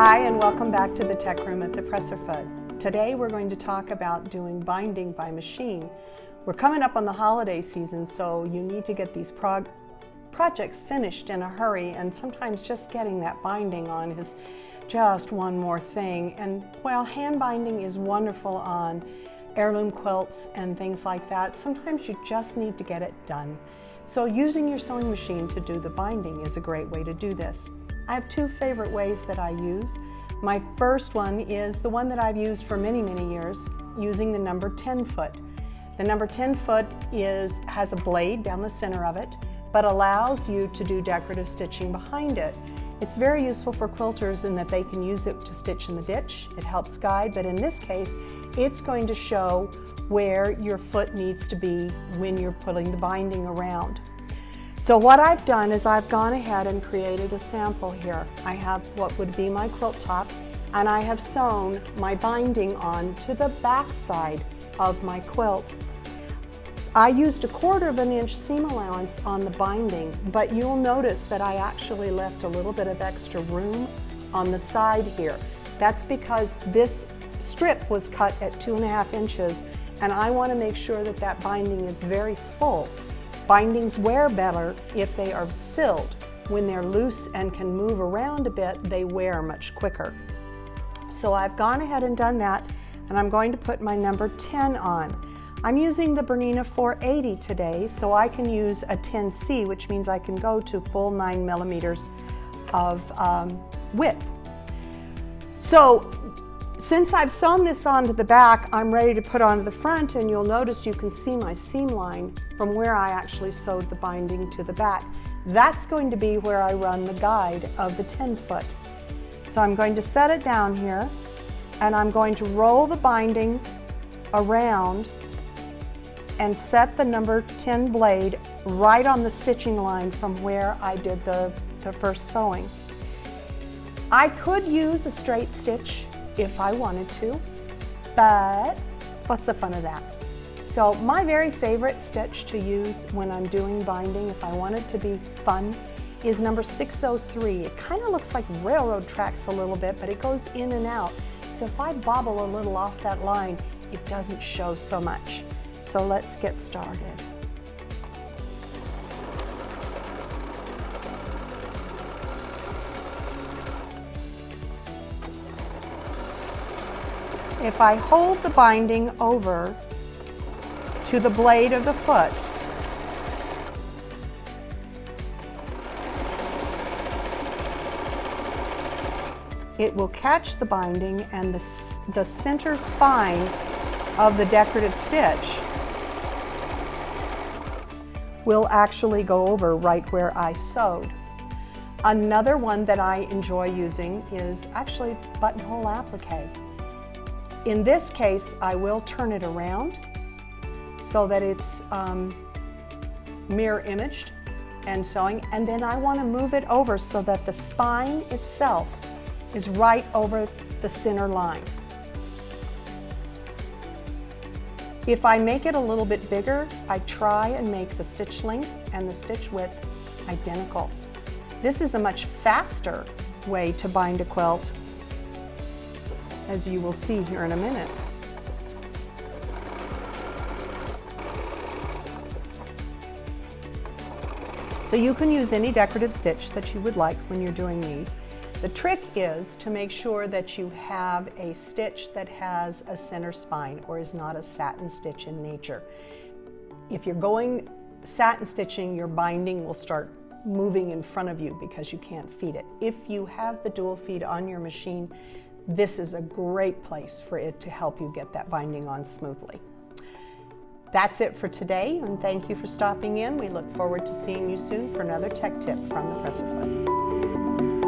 Hi, and welcome back to the Tech Room at the Presser Foot. Today we're going to talk about doing binding by machine. We're coming up on the holiday season, so you need to get these projects finished in a hurry, and sometimes just getting that binding on is just one more thing. And while hand binding is wonderful on heirloom quilts and things like that, sometimes you just need to get it done. So using your sewing machine to do the binding is a great way to do this. I have two favorite ways that I use. My first one is the one that I've used for many years, using the number 10 foot. The number 10 foot has a blade down the center of it, but allows you to do decorative stitching behind it. It's very useful for quilters in that they can use it to stitch in the ditch. It helps guide, but in this case, it's going to show where your foot needs to be when you're putting the binding around. So what I've done is I've gone ahead and created a sample here. I have what would be my quilt top, and I have sewn my binding on to the back side of my quilt. I used 1/4 inch seam allowance on the binding, but you'll notice that I actually left a little bit of extra room on the side here. That's because this strip was cut at 2.5 inches, and I want to make sure that that binding is very full. Bindings wear better if they are filled. When they're loose and can move around a bit, they wear much quicker. So I've gone ahead and done that, and I'm going to put my number 10 on. I'm using the BERNINA 480 today, so I can use a 10C, which means I can go to full 9 millimeters of width. So since I've sewn this onto the back, I'm ready to put onto the front, and you'll notice you can see my seam line from where I actually sewed the binding to the back. That's going to be where I run the guide of the 10 foot. So I'm going to set it down here, and I'm going to roll the binding around and set the number 10 blade right on the stitching line from where I did the first sewing. I could use a straight stitch if I wanted to, but what's the fun of that? So my very favorite stitch to use when I'm doing binding, if I want it to be fun, is number 603. It kind of looks like railroad tracks a little bit, but it goes in and out. So if I bobble a little off that line, it doesn't show so much. So let's get started. If I hold the binding over to the blade of the foot, it will catch the binding, and the center spine of the decorative stitch will actually go over right where I sewed. Another one that I enjoy using is actually buttonhole applique. In this case, I will turn it around so that it's mirror imaged and sewing, and then I want to move it over so that the spine itself is right over the center line. If I make it a little bit bigger, I try and make the stitch length and the stitch width identical. This is a much faster way to bind a quilt, as you will see here in a minute. So you can use any decorative stitch that you would like when you're doing these. The trick is to make sure that you have a stitch that has a center spine or is not a satin stitch in nature. If you're going satin stitching, your binding will start moving in front of you because you can't feed it. If you have the dual feed on your machine, this is a great place for it to help you get that binding on smoothly. That's it for today, and thank you for stopping in. We look forward to seeing you soon for another tech tip from the Presser Foot.